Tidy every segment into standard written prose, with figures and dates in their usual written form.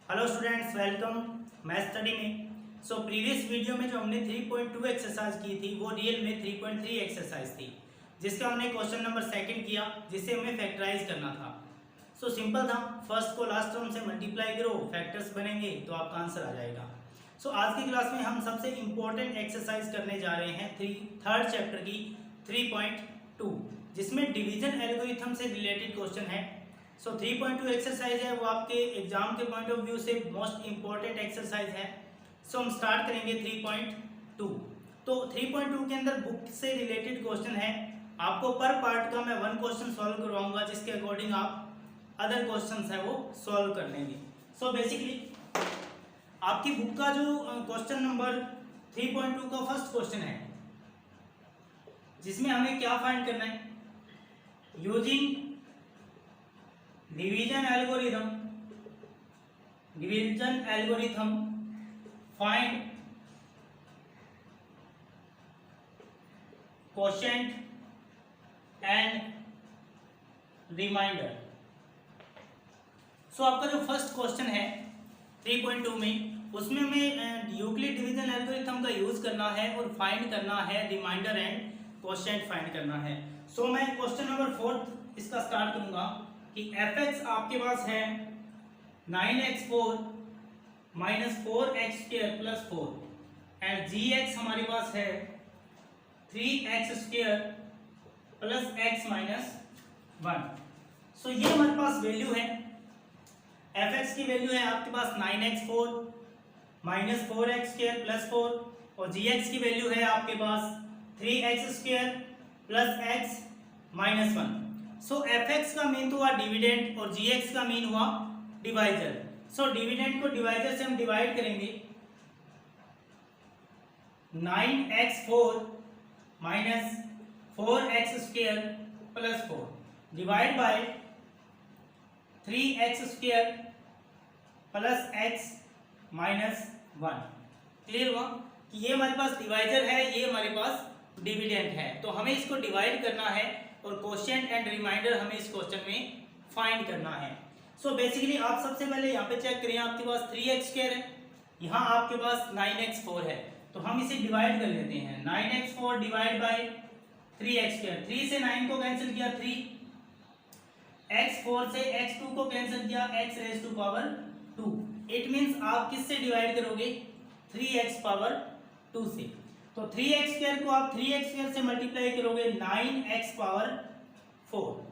Hello students, welcome math study में। Previous video में जो हमने 3.2 एक्सरसाइज की थी वो रियल में 3.3 एक्सरसाइज थी, जिसका हमने क्वेश्चन नंबर सेकंड किया जिसे हमें फैक्टराइज करना था। सिंपल था, फर्स्ट को लास्ट टर्म से मल्टीप्लाई करो, फैक्टर्स बनेंगे तो आपका आंसर आ जाएगा। आज की क्लास में हम सबसे इंपॉर्टेंट एक्सरसाइज करने जा रहे हैं थर्ड चैप्टर की 3.2, जिसमें डिवीजन एल्गोरिथम से रिलेटेड क्वेश्चन है। 3.2 एक्सरसाइज है, वो आपके एग्जाम के पॉइंट ऑफ व्यू से मोस्ट इंपॉर्टेंट एक्सरसाइज है। हम स्टार्ट करेंगे 3.2। तो 3.2 के अंदर बुक से रिलेटेड क्वेश्चन है। आपको पर पार्ट का मैं 1 क्वेश्चन सॉल्व करवाऊंगा, जिसके अकॉर्डिंग आप अदर क्वेश्चंस है वो सॉल्व कर लेंगे। बेसिकली आपकी बुक का जो क्वेश्चन नंबर 3.2 का फर्स्ट क्वेश्चन है, जिसमें हमें क्या फाइंड करना है, using division algorithm find quotient and remainder. आपका जो फर्स्ट क्वेश्चन है 3.2 में, उसमें हमें यूक्लिड डिवीजन एल्गोरिथम का यूज करना है और फाइंड करना है रिमाइंडर एंड क्वोशिएंट फाइंड करना है। मैं क्वेश्चन नंबर 4 इसका स्टार्ट करूंगा कि fx आपके पास है 9x4 minus 4x² plus 4 and gx हमारे पास है 3x² प्लस x माइनस 1। ये हमारे पास वैल्यू है, fx की वैल्यू है आपके पास 9x4 माइनस 4x² प्लस 4 और gx की वैल्यू है आपके पास 3x² plus x minus 1। fx का मीन तो हुआ डिविडेंड और gx का मीन हुआ डिवाइजर। डिविडेंड को डिवाइजर से हम डिवाइड करेंगे, 9x4 minus 4x² plus 4 divide by 3x² plus x minus 1। Clear हुआ कि ये हमारे पास डिवाइजर है, ये हमारे पास डिविडेंड है। तो हमें इसको डिवाइड करना है और क्वोशिएंट एंड रिमाइंडर हमें इस क्वेश्चन में फाइंड करना है। बेसिकली आप सबसे पहले यहाँ पे चेक करें, आपके पास 3x² है, यहाँ आपके पास 9x4 है, तो हम इसे डिवाइड कर लेते हैं। 9x4 डिवाइड बाय 3x², 3 से 9 को कैंसिल किया 3, x4 से x2 को कैंसिल किया x raise to power 2। It means आप किससे डिवाइड करोगे, 3x पावर 2 से। तो 3x² को आप 3x² से मल्टीप्लाई करोगे 9x पावर 4।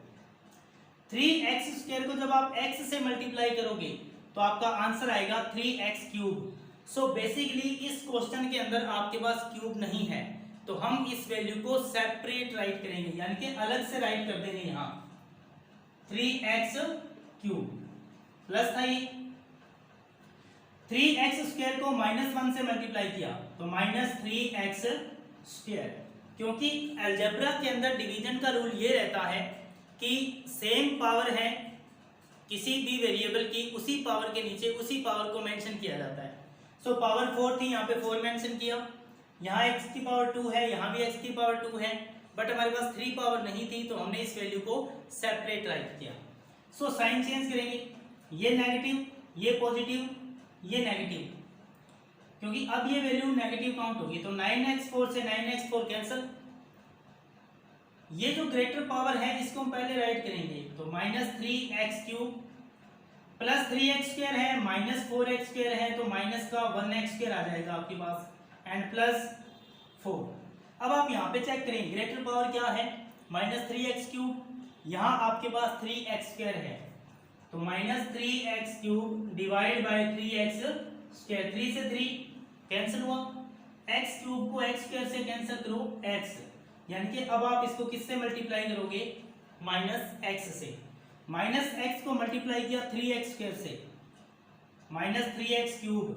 3x² को जब आप x से मल्टीप्लाई करोगे तो आपका आंसर आएगा 3x³। बेसिकली इस क्वेश्चन के अंदर आपके पास क्यूब नहीं है, तो हम इस वैल्यू को सेपरेट राइट करेंगे, यानी कि अलग से राइट कर देंगे। यहाँ 3x³ प्लस था ये 3x² को -1 से मल्टीप्लाई किया तो -3x²। क्योंकि अलजेब्रा के अंदर डिवीजन का रूल ये रहता है कि सेम पावर है किसी भी वेरिएबल की, उसी पावर के नीचे उसी पावर को मेंशन किया जाता है। पावर 4 थी, यहाँ पे 4 मेंशन किया, यहाँ x की पावर 2 है, यहाँ भी x की पावर 2 है, बट हमारे पास 3 पावर नहीं थी, तो हमने इस वैल्यू को सेपरेट राइट किया। साइन चेंज करेंगे, ये नेगेटिव, ये पॉजिटिव, ये नेगेटिव, क्योंकि अब ये वैल्यू नेगेटिव काउंट होगी। तो 9x4 से 9x4 कैंसिल, ये जो ग्रेटर पावर है इसको हम पहले राइट करेंगे, तो -3x³ प्लस 3x² है, -4x² है, तो माइनस का 1x² आ जाएगा आपके पास एंड प्लस 4। अब आप यहाँ पे चेक करें ग्रेटर पावर क्या है, -3x³, यहाँ आपके पास 3x² है, तो -3x³ डिवाइड बाय 3x², 3 से 3 कैंसिल हुआ, x³ को x² से कैंसिल करो x, यानी कि अब आप इसको किससे मल्टीप्लाई करोगे, -x से। -x को मल्टीप्लाई किया 3x² से, -3x³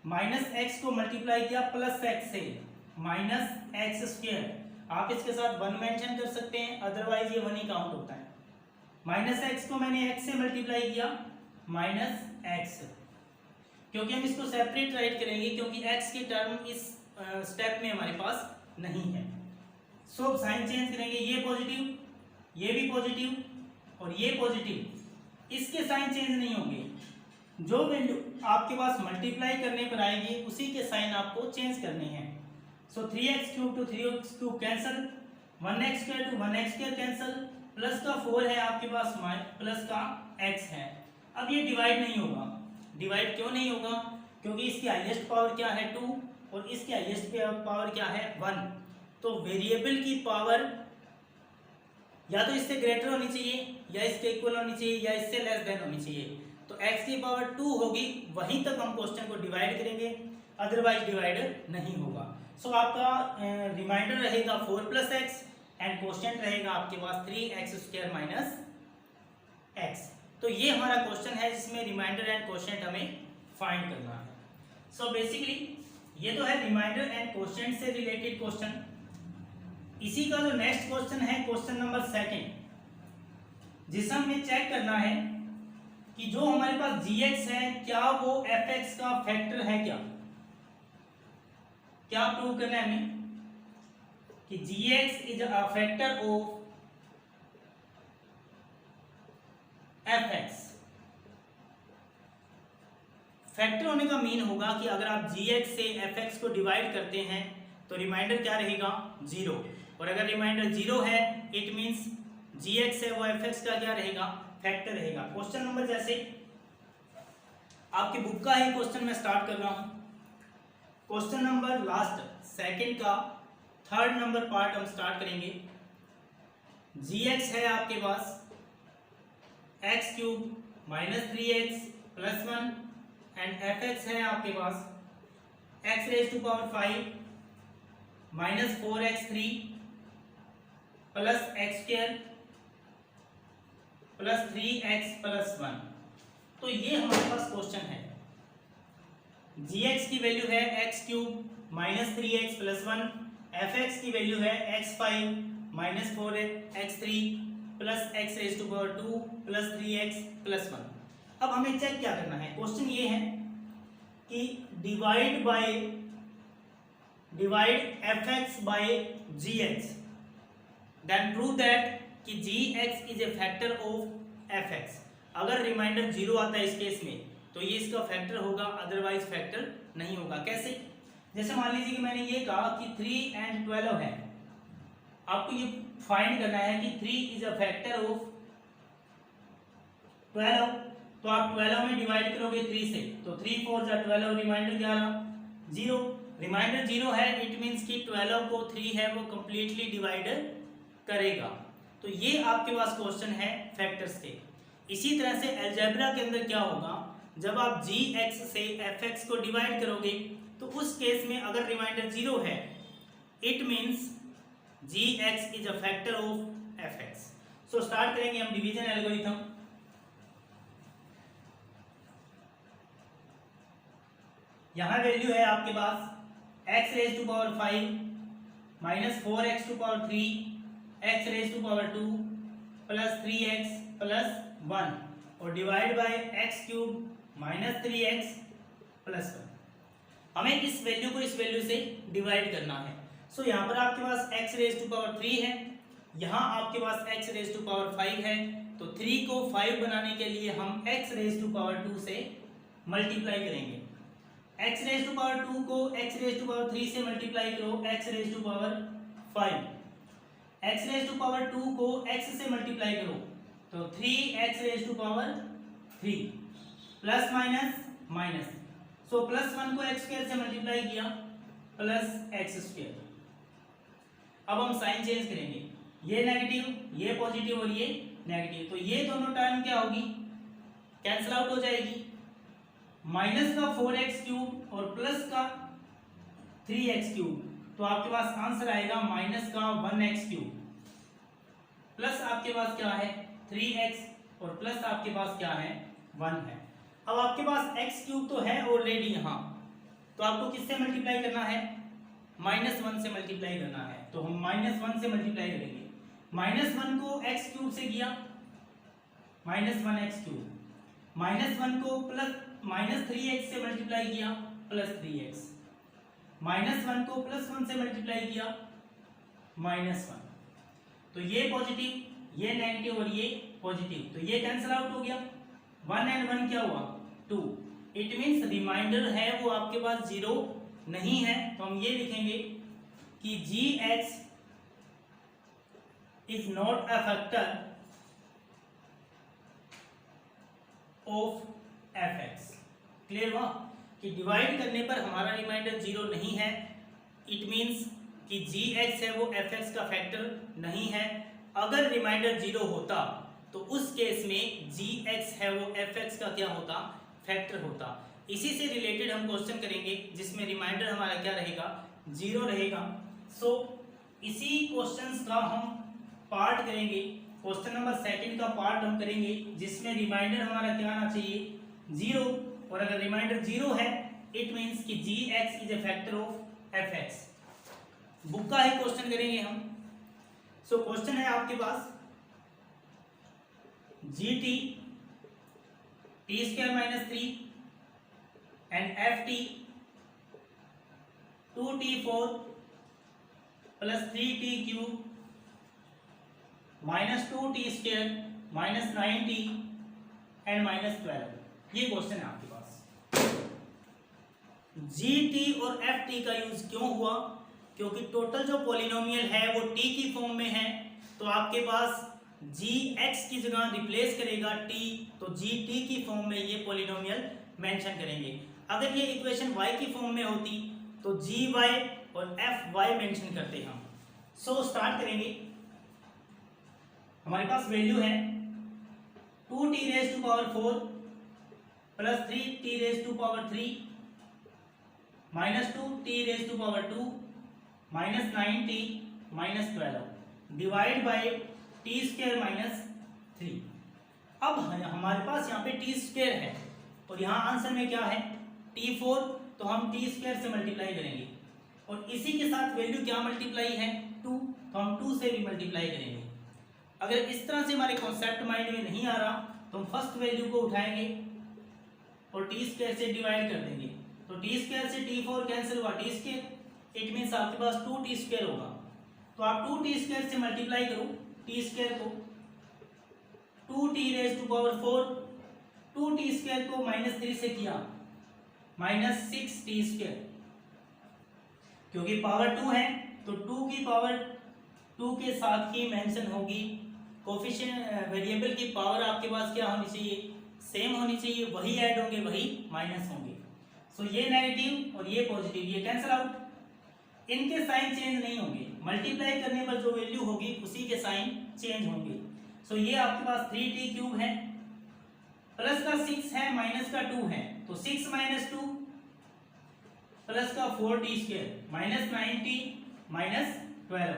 -x को मल्टीप्लाई किया प्लस x से, -x²। आप इसके साथ 1 मेंशन कर सकते हैं, अदरवाइज ये 1 ही काउंट होता है। -x को मैंने x से मल्टीप्लाई किया -x, क्योंकि हम इसको सेपरेट राइट करेंगे, क्योंकि x की टर्म इस स्टेप में हमारे पास नहीं है। साइन चेंज करेंगे, ये पॉजिटिव, ये भी पॉजिटिव और ये पॉजिटिव, इसके साइन चेंज नहीं होंगे, जो वैल्यू आपके पास मल्टीप्लाई करने पर आएगी उसी के साइन आपको चेंज करने हैं। So 3x³ to 3x³ cancel, 1x² to 1x² cancel, plus का 4 है आपके पास, प्लस का x है। अब ये डिवाइड नहीं होगा। डिवाइड क्यों नहीं होगा? क्योंकि इसकी हाईएस्ट पावर क्या है 2 और इसकी हाईएस्ट पावर क्या है 1। तो वेरिएबल की पावर या तो इससे ग्रेटर होनी चाहिए या इसके इक्वल होनी चाहिए या इससे लेस देन होनी चाहिए। तो x की पावर 2 होगी, वहीं तक हम क्वेश्चन को डिवाइड करेंगे, अदरवाइज डिवाइड नहीं होगा। सो आपका रिमाइंडर रहेगा 4 + x एंड क्वेश्चन रहेगा आपके पास 3x² - x। तो ये हमारा क्वेश्चन है जिसमें रिमाइंडर एंड क्वोशिएंट हमें फाइंड करना है। सो बेसिकली ये तो है रिमाइंडर एंड क्वोशिएंट से रिलेटेड क्वेश्चन। इसी का जो नेक्स्ट क्वेश्चन है क्वेश्चन नंबर 2, जिसमें हमें चेक करना है कि जो हमारे पास gx है क्या वो fx का फैक्टर है क्या प्रूव करना है हमें कि gx is a factor of fx। Factor होने का मीन होगा कि अगर आप gx से fx को डिवाइड करते हैं तो रिमाइंडर क्या रहेगा 0, और अगर रिमाइंडर 0 है इट मींस gx है वो fx का क्या रहेगा फैक्टर रहेगा। क्वेश्चन नंबर जैसे आपकी बुक का ही क्वेश्चन मैं स्टार्ट कर रहा हूं। क्वेश्चन नंबर लास्ट सेकंड का 3rd नंबर पार्ट हम स्टार्ट करेंगे। gx है आपके पास x³ - 3x + 1 एंड fx है आपके पास x⁵ - 4x³ + x² + 3x + 1। तो ये हमारे पास क्वेश्चन है। gx की वैल्यू है x³ - 3x + 1, fx की वैल्यू है x5 - 4x³ + x⁵2 + 3x + 1। अब हमें चेक क्या करना है, क्वेश्चन ये है कि divide fx by gx, then prove that कि gx is a factor of fx। अगर रिमाइंडर 0 आता है इस केस में तो ये इसका फैक्टर होगा, अदरवाइज फैक्टर नहीं होगा। कैसे? जैसे मान लीजिए कि मैंने ये कहा कि 3 and 12 है, आपको ये फाइंड करना है कि 3 इज अ फैक्टर ऑफ 12, तो आप 12 में डिवाइड करोगे 3 से, तो 3 4 जा 12, रिमाइंडर क्या रहा 0। रिमाइंडर 0 है इट मींस कि 12 को 3 है वो कंप्लीटली डिवाइड करेगा। तो ये आपके पास क्वेश्चन है फैक्टर्स के। इसी तरह से अलजेब्रा के अंदर क्या होगा, जब आप gx से fx को डिवाइड करोगे तो उस केस में अगर रिमाइंडर 0 है it means gx is a factor of fx। So start करेंगे हम डिवीजन एल्गोरिथम। यहां वैल्यू है आपके पास x⁵ - 4x⁵ x⁵2 + 3x + 1 और डिवाइड बाय x³ - 3x + 1। हमें इस वैल्यू को इस वैल्यू से डिवाइड करना है। सो यहाँ पर आपके पास x⁵3 है, यहाँ आपके पास x⁵5 है, तो 3 को 5 बनाने के लिए हम x⁵2 से मल्टीप्लाई करेंगे। x⁵2 को x⁵3 से मल्टीप्लाई करो x⁵5, x⁵2 को x से मल्टीप्लाई करो तो 3x⁵3 प्लस माइनस, सो +1 को x² से मल्टीप्लाई किया +x²। अब हम साइन चेंज करेंगे, ये नेगेटिव ये पॉजिटिव और ये नेगेटिव, तो ये दोनों टर्म क्या होगी कैंसिल आउट हो जाएगी। माइनस का 4x³ और प्लस का 3x³ तो आपके पास आंसर आएगा माइनस का 1x³ प्लस आपके पास क्या है 3x और प्लस आपके पास क्या है 1 है। अब आपके पास x³ तो है ऑलरेडी यहाँ, तो आपको किससे मल्टीप्लाई करना है -1 से मल्टीप्लाई करना है, तो हम -1 से मल्टीप्लाई करेंगे। -1 को x³ से किया -1x³, -1 को -3x से मल्टीप्लाई किया +3x, -1 को +1 से मल्टीप्लाई किया -1, तो ये पॉजिटिव ये नेगेटिव और ये पॉजिटिव, तो ये कैंसिल आउट हो गया। 1 and 1 क्या हुआ 2। इट मीन्स रिमाइंडर है वो आपके पास 0 नहीं है, तो हम ये लिखेंगे कि gx is not a factor of fx। Clear हुआ कि डिवाइड करने पर हमारा रिमाइंडर 0 नहीं है, इट मीन्स कि gx है वो fx का फैक्टर नहीं है। अगर रिमाइंडर 0 होता तो उस केस में gx है वो fx का क्या होता, फैक्टर होता। इसी से रिलेटेड हम क्वेश्चन करेंगे जिसमें रिमाइंडर हमारा क्या रहेगा, 0 रहेगा। सो इसी क्वेश्चंस का हम पार्ट करेंगे, क्वेश्चन नंबर 2 का पार्ट हम करेंगे जिसमें रिमाइंडर हमारा क्या आना चाहिए, 0। और अगर रिमाइंडर 0 है इट मीन्स कि gx is a factor of fx। Book का ही क्वेश्चन करेंगे हम। सो क्वेश्चन है आपके पास gt t² - 3 and ft 2t4 plus 3t³ - 2t² - 9t and -12। ये क्वेश्चन है आपके पास। gt और ft का यूज क्यों हुआ, क्योंकि टोटल जो पॉलिनोमियल है वो t की फॉर्म में है, तो आपके पास gx की जगह रिप्लेस करेगा t, तो gt की फॉर्म में ये पॉलिनोमियल मेंशन करेंगे। अगर ये इक्वेशन y की फॉर्म में होती तो gy और fy मेंशन करते हम। सो स्टार्ट करेंगे। हमारे पास वैल्यू है 2t⁴ plus 3t⁴ minus 2t⁴ minus 9t minus 12 divide by t² minus 3। अब हमारे पास यहाँ पे t² है और यहाँ आंसर में क्या है t4, तो हम t² से मल्टीप्लाई करेंगे और इसी के साथ वैल्यू क्या मल्टीप्लाई है 2, तो हम 2 से भी मल्टीप्लाई करेंगे। अगर इस तरह से हमारे कॉन्सेप्ट माइंड में नहीं आ रहा तो हम फर्स्ट वैल्यू को उठाएंगे और t² से डिवाइड कर देंगे, तो t² से t4 कैंसिल हुआ t², इट मीन्स आपके पास 2t² होगा। तो आप 2t² से मल्टीप्लाई करो t² को, 2t⁴, 2t² को -3 से किया -6t², क्योंकि पावर 2 है तो 2 की पावर 2 के साथ ही मेंशन होगी। कोफिशिएंट वेरिएबल की पावर आपके पास क्या होनी चाहिए, सेम होनी चाहिए, वही ऐड होंगे वही माइनस होंगे। सो ये नेगेटिव और ये पॉजिटिव, ये कैंसिल आउट, इनके साइन चेंज नहीं होंगे, मल्टीप्लाई करने पर जो वैल्यू होगी उसी के साइन चेंज होंगे। सो ये आपके पास 3t³ है, प्लस का 6 है, माइनस का 2 है, तो 6 - 2 प्लस का 4t² माइनस 9t माइनस 12।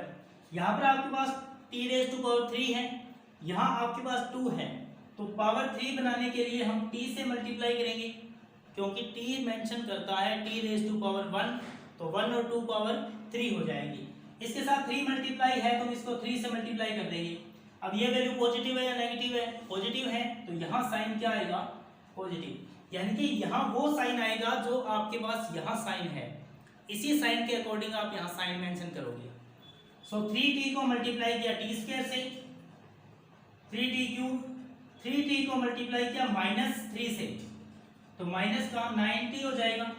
यहाँ पर आपके पास t⁴ है, यहाँ आपके पास 2 है, तो पावर 3 बनाने के लिए हम t से मल्टीप्लाई करेंगे, क्योंकि t मेंशन करता है t⁴1, तो 1 और 2 पावर 3 हो जाएगी। इसके साथ 3 मल्टीप्लाई है तो हम इसको 3 से मल्टीप्लाई कर देंगे। अब ये वैल्यू पॉजिटिव है या नेगेटिव है, पॉजिटिव है, तो यहाँ साइन क्या आएगा, पॉजिटिव, यानी कि यहाँ वो साइन आएगा जो आपके पास यहाँ साइन है, इसी साइन के अकॉर्डिंग आप यहाँ साइन मेंशन करोगे। सो 3t को मल्टीप्लाई किया t² से, 3t³ 3t को मल्टीप्लाई किया -3 से, तो माइनस का 9t हो जाएगा।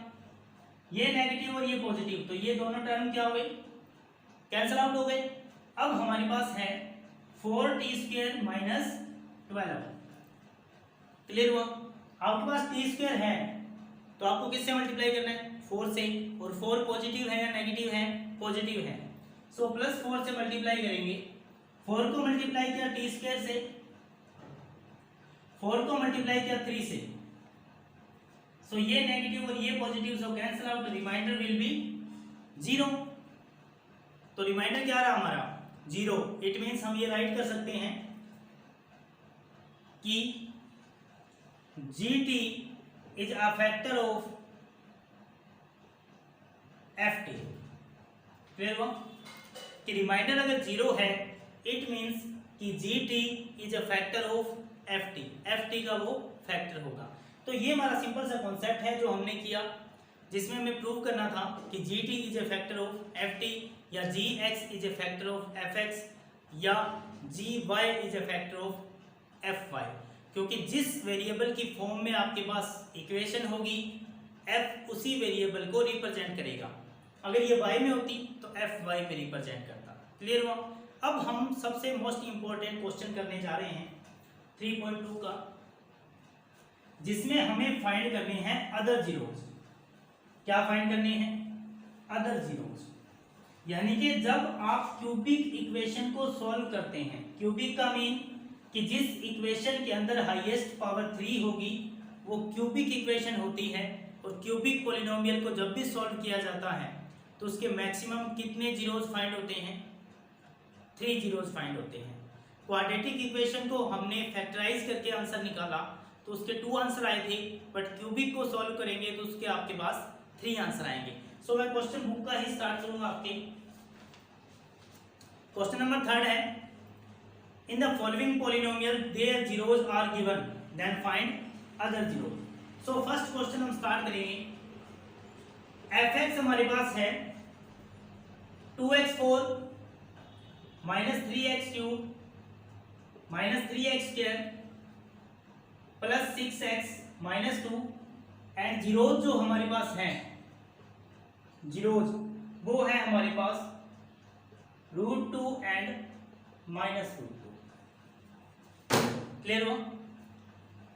ये नेगेटिव और ये पॉजिटिव, तो ये दोनों टर्म क्या हो गए, कैंसिल आउट हो गए। अब हमारे पास है 4t² माइनस 12। क्लियर हुआ, आपके पास t² है तो आपको किससे मल्टीप्लाई करना है, 4 से, और 4 पॉजिटिव है या नेगेटिव है, पॉजिटिव है। सो प्लस 4 से मल्टीप्लाई करेंगे, 4 को मल्टीप्लाई किया t² से, 4 को मल्टीप्लाई किया 3 से, सो ये नेगेटिव और ये positive, so cancel out, remainder will be 0। तो रिमाइंडर क्या रहा हमारा 0। इट मीन्स हम ये राइट कर सकते हैं कि gt is a factor of ft। Clear हुआ कि रिमाइंडर अगर 0 है इट मीन्स कि gt is a factor of ft का वो फैक्टर होगा। तो ये हमारा सिंपल सा कॉन्सेप्ट है जो हमने किया, जिसमें हमें प्रूव करना था कि gt is a factor of ft, या gx is a factor of fx, या gy is a factor of fy। क्योंकि जिस वेरिएबल की फॉर्म में आपके पास इक्वेशन होगी f उसी वेरिएबल को रिप्रेजेंट करेगा। अगर ये y में होती तो f y पे रिप्रेजेंट करता। क्लियर हुआ? अब हम सबसे मोस्ट इंपॉर्टेंट क्वेश्चन करने जा रहे हैं 3.2 का, जिसमें हमें फाइंड करने हैं अदर जीरोज। क्या फाइंड करने हैं? Other zeros. यानी कि जब आप क्यूबिक इक्वेशन को सॉल्व करते हैं, क्यूबिक का मीन कि जिस इक्वेशन के अंदर हाईएस्ट पावर 3 होगी वो क्यूबिक इक्वेशन होती है। और क्यूबिक पॉलिनोमियल को जब भी सॉल्व किया जाता है तो उसके मैक्सिमम कितने जीरोज फाइंड होते हैं? 3 जीरोज फाइंड होते हैं। क्वाड्रेटिक इक्वेशन को हमने फैक्टराइज करके आंसर निकाला तो उसके 2 आंसर आए थे, बट क्यूबिक को सॉल्व करेंगे तो उसके आपके पास 3 आंसर आएंगे। सो मैं क्वेश्चन बुक का ही स्टार्ट करूंगा आपके। क्वेश्चन नंबर 3 है, in the following polynomial there zeros are given, then find other zeros. So first question हम स्टार्ट करेंगे। fx हमारे पास है 2x4 minus 3x3 minus 3x² plus 6x minus 2 and zeros जो हमारे पास हैं, जीरोज वो है हमारे पास √2 एंड -√2। क्लियर हुआ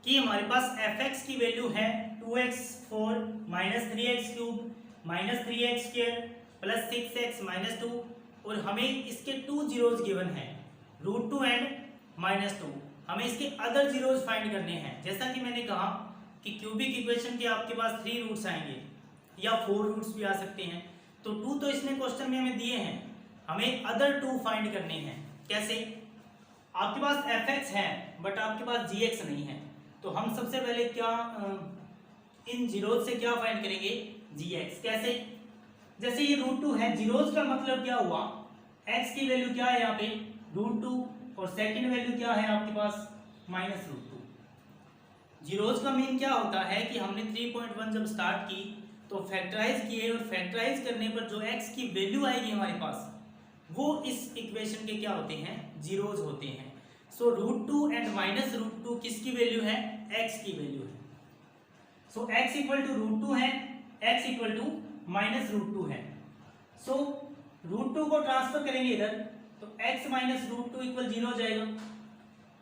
कि हमारे पास fx की वैल्यू है 2x4 minus 3x3 minus 3x² plus 6x minus 2, और हमें इसके 2 जीरोज गिवन है √2 एंड -2। हमें इसके अदर जीरोज फाइंड करने हैं। जैसा कि मैंने कहा कि क्यूबिक इक्वेशन के आपके पास 3 रूट्स आएंगे या 4 रूट्स भी आ सकते हैं, तो 2 तो इसने क्वेश्चन में हमें दिए हैं, हमें अदर 2 फाइंड करने हैं। कैसे? आपके पास fx है बट आपके पास gx नहीं है, तो हम सबसे पहले क्या इन जीरोज से क्या फाइंड करेंगे? gx। कैसे? जैसे ये √2 है, जीरोज का मतलब क्या हुआ? x की वैल्यू क्या है यहाँ पे? √2, और सेकंड वैल्यू क्या है आपके पास? -√2। जीरोज का मीन क्या होता है कि हमने 3.1 जब स्टार्ट की तो फैक्टराइज किए, और फैक्टराइज करने पर जो x की वैल्यू आएगी हमारे पास वो इस इक्वेशन के क्या होते हैं? जीरोज होते हैं। सो √2 एंड -√2 किसकी वैल्यू है? x की वैल्यू है। सो x इक्वल टू √2 है, x इक्वल टू -√2 है। सो √2 को ट्रांसफर करेंगे इधर तो x -√2 इक्वल 0 हो जाएगा।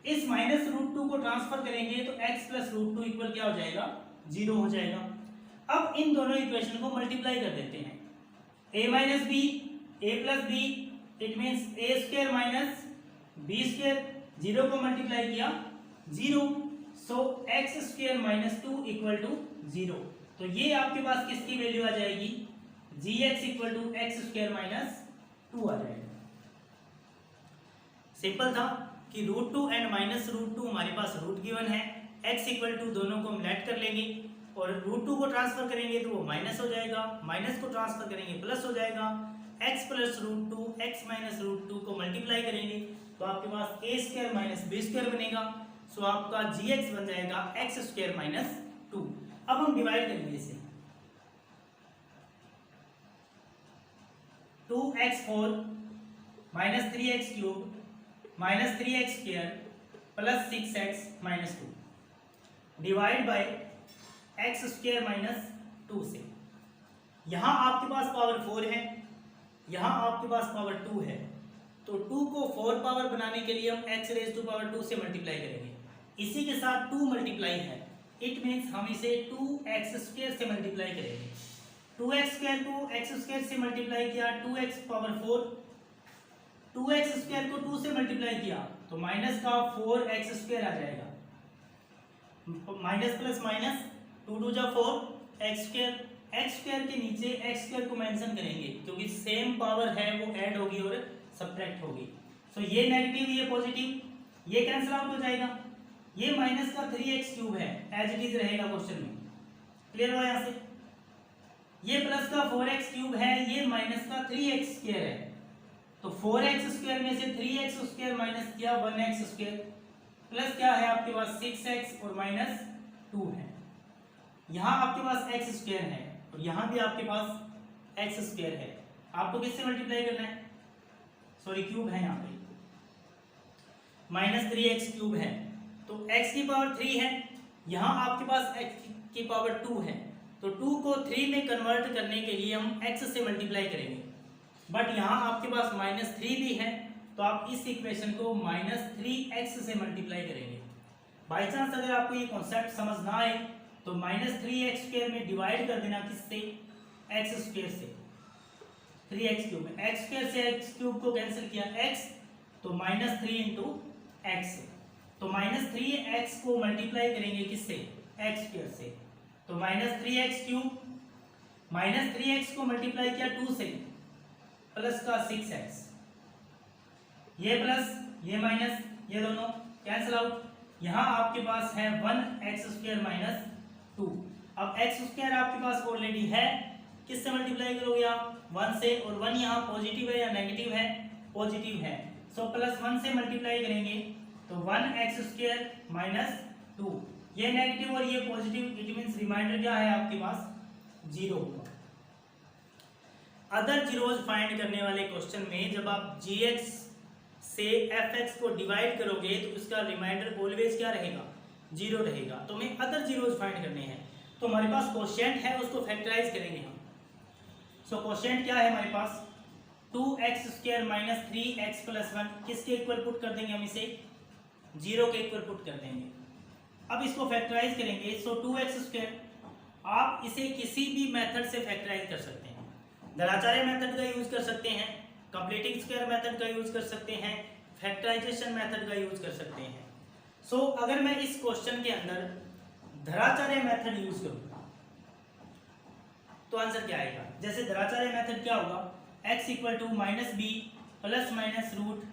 इस -√2 को ट्रांसफर करेंगे तो x प्लस √2 इक्वल क्या हो जाएगा? 0 हो जाएगा। अब इन दोनों इक्वेशन को मल्टीप्लाई कर देते हैं। a माइनस बी, a प्लस बी, it means a² minus b², 0 को मल्टीप्लाई किया 0, सो x² माइनस 2 इक्वल टू 0। तो ये आपके पास किसकी वैल्यू आ जाएगी? gx equal to x² minus 2 आ जाएगा। सिंपल था कि √2 एंड -√2 हमारे पास रूट गिवन है, x इक्वल टू दोनों को हम लेट कर लेंगे, और √2 को ट्रांसफर करेंगे तो वो माइनस हो जाएगा, माइनस को ट्रांसफर करेंगे प्लस हो जाएगा, x प्लस √2 x माइनस √2 को मल्टीप्लाई करेंगे तो आपके पास a² माइनस b² बनेगा। सो आपका gx बन जाएगा x² माइनस 2। अब हम डिवाइड करेंगे इसे, 2x4 minus 3x³ minus 3x² plus 6x minus 2 divide by x² minus 2 से। यहां आपके पास पावर 4 है, यहां आपके पास पावर 2 है, तो 2 को 4 पावर बनाने के लिए हम x⁻² से मल्टीप्लाई करेंगे। इसी के साथ 2 मल्टीप्लाई है, इट मीन्स हम इसे 2x² से मल्टीप्लाई करेंगे। 2x² को x² से मल्टीप्लाई किया 2x पावर 4, 2x² को 2 से मल्टीप्लाई किया तो माइनस का 4x² आ जाएगा, माइनस प्लस माइनस 2 2 जा 4 x², x² के नीचे x² को मेंशन करेंगे क्योंकि सेम पावर है वो ऐड होगी और सब्ट्रैक्ट होगी। सो ये नेगेटिव ये पॉजिटिव, ये कैंसिल आउट हो जाएगा, ये माइनस का 3x³ है एज इट इज रहेगा क्वेश्चन में। क्लियर हुआ? यहाँ से ये प्लस का 4x³ है, ये माइनस का 3x² है, तो 4x² में से 3x² माइनस किया 1x² प्लस क्या है आपके पास 6x और माइनस 2 है। यहाँ आपके पास x² है और यहाँ भी आपके पास x² है। आपको किससे मल्टीप्लाई करना है? सॉरी क्यूब है यहाँ पे, माइनस 3x³ है तो x की पावर 3 है, यहाँ आपके पास x की पावर 2 है, तो 2 को 3 में कन्वर्ट करने के लिए हम x से मल्टीप्लाई करेंगे, बट यहाँ आपके पास -3 भी है, तो आप इस इक्वेशन को -3x से मल्टीप्लाई करेंगे। बाई चांस अगर आपको ये कॉन्सेप्ट समझ ना आए तो -3x² में डिवाइड कर देना, किससे, x² से, 3x³ में x² से x³ को कैंसिल किया x, तो -3 इंटू x, तो -3x को मल्टीप्लाई करेंगे किससे, x² से, तो -3x³, -3x को मल्टीप्लाई किया 2 से, प्लस का 6x, ये प्लस ये माइनस, ये दोनों कैंसिल आउट, यहाँ आपके पास है 1x² माइनस 2। अब x² आपके पास ऑलरेडी है, किससे मल्टीप्लाई करोगे आप, 1 से, और 1 यहाँ पॉजिटिव है या नेगेटिव है, पॉजिटिव है, सो प्लस 1 से मल्टीप्लाई करेंगे तो 1x² माइनस 2, ये नेगेटिव और ये पॉजिटिव, इट मींस रिमाइंडर क्या है आपके पास, 0 होगा। अदर जीरोज फाइंड करने वाले क्वेश्चन में जब आप gx से fx को डिवाइड करोगे तो उसका रिमाइंडर ऑलवेज क्या रहेगा, 0 रहेगा। तो हमें अदर जीरोज फाइंड करने हैं, तो हमारे पास क्वोशिएंट है, उसको फैक्टराइज करेंगे हम। सो क्वोशिएंट क्या है हमारे पास, 2x² माइनस 3x प्लस 1, किसके इक्वल पुट कर देंगे हम इसे, 0 के इक्वल पुट कर देंगे। अब इसको फैक्टराइज करेंगे, सो 2x², आप इसे किसी भी मेथड से फैक्टराइज कर सकते हैं, दराचार्य मेथड का यूज कर सकते हैं, कंप्लीटिंग स्क्वायर मेथड का यूज कर सकते हैं, फैक्टराइजेशन मेथड का यूज कर सकते हैं। सो अगर मैं इस क्वेश्चन के अंदर धराचार्य मेथड यूज करूं तो आंसर क्या आएगा, जैसे धराचार्य मेथड क्या होगा, x equal to -b plus minus root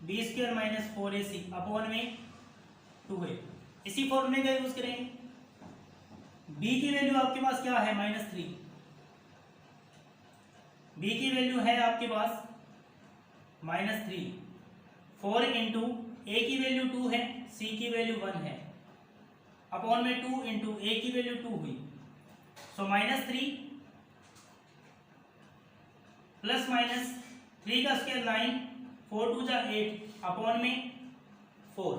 b² minus 4ac upon में 2a, इसी फॉर्मूले का यूज करेंगे। b की वैल्यू आपके पास क्या है, -3, b की वैल्यू है आपके पास -3, 4 इंटू a की वैल्यू 2 है, c की वैल्यू 1 है, अपॉन में 2 इंटू a की वैल्यू 2 हुई, सो -3 प्लस माइनस 3 का स्क्वायर 9, 4 2 जा 8 अपॉन में 4।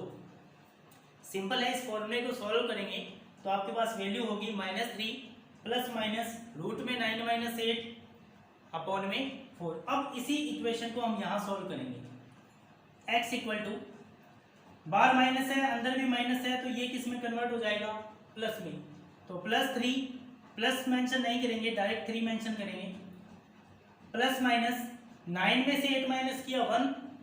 सिंपल है, इस फॉर्मूले को सॉल्व करेंगे तो आपके पास वैल्यू होगी -3 प्लस माइनस रूट में 9 माइनस 8 अपॉन में 4। अब इसी इक्वेशन को हम यहाँ सॉल्व करेंगे, x इक्वल टू, बाहर माइनस है अंदर भी माइनस है, तो ये किस में कन्वर्ट हो जाएगा, प्लस में, तो +3, प्लस मेंशन नहीं करेंगे, डायरेक्ट 3 मेंशन करेंगे, प्लस माइनस 9 में से 8 माइनस किया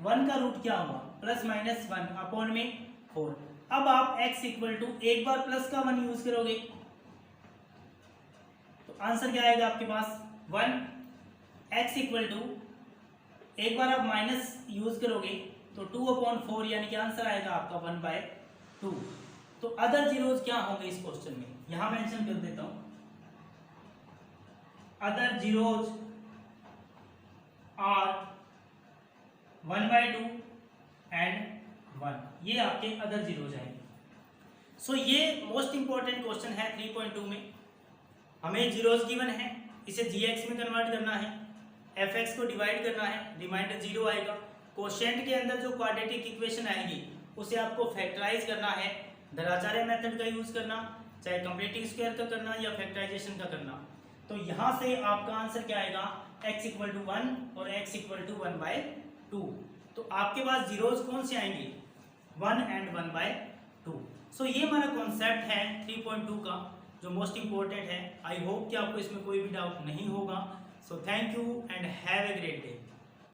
1 का रूट क्या हुआ, प्लस माइनस 1 अपॉन में 4। अब आप x इक्वल टू, एक बार प्लस का 1 यूज करोगे तो आंसर क्या आएगा आपके पास 1, x इक्वल टू, एक बार आप माइनस यूज करोगे तो 2/4, यानी कि आंसर आएगा आपका 1/2। तो अदर जीरोज क्या होंगे इस क्वेश्चन में, यहां मेंशन कर देता हूं, अदर जीरोज आर 1/2 एंड 1, ये आपके अदर जीरोज आएंगे। सो ये मोस्ट इंपॉर्टेंट क्वेश्चन है 3.2 में। हमें जीरोज गिवन है, इसे gx में कन्वर्ट करना है, fx को डिवाइड करना है, रिमाइंडर 0 आएगा। क्वोशिएंट के अंदर जो क्वाड्रेटिक इक्वेशन आएगी उसे आपको फैक्टराइज करना है, धराचार्य मेथड का यूज करना, चाहे कंप्लीटिंग स्क्वायर का करना या फैक्टराइजेशन का करना। तो यहाँ से आपका आंसर क्या आएगा, x इक्वल टू 1 और x इक्वल टू 1/2। तो आपके पास जीरोज कौन से आएंगे, 1 एंड 1/2। सो ये हमारा कॉन्सेप्ट है 3.2 का, जो मोस्ट इंपॉर्टेंट है। आई होप कि आपको इसमें कोई भी डाउट नहीं होगा। So thank you and have a great day.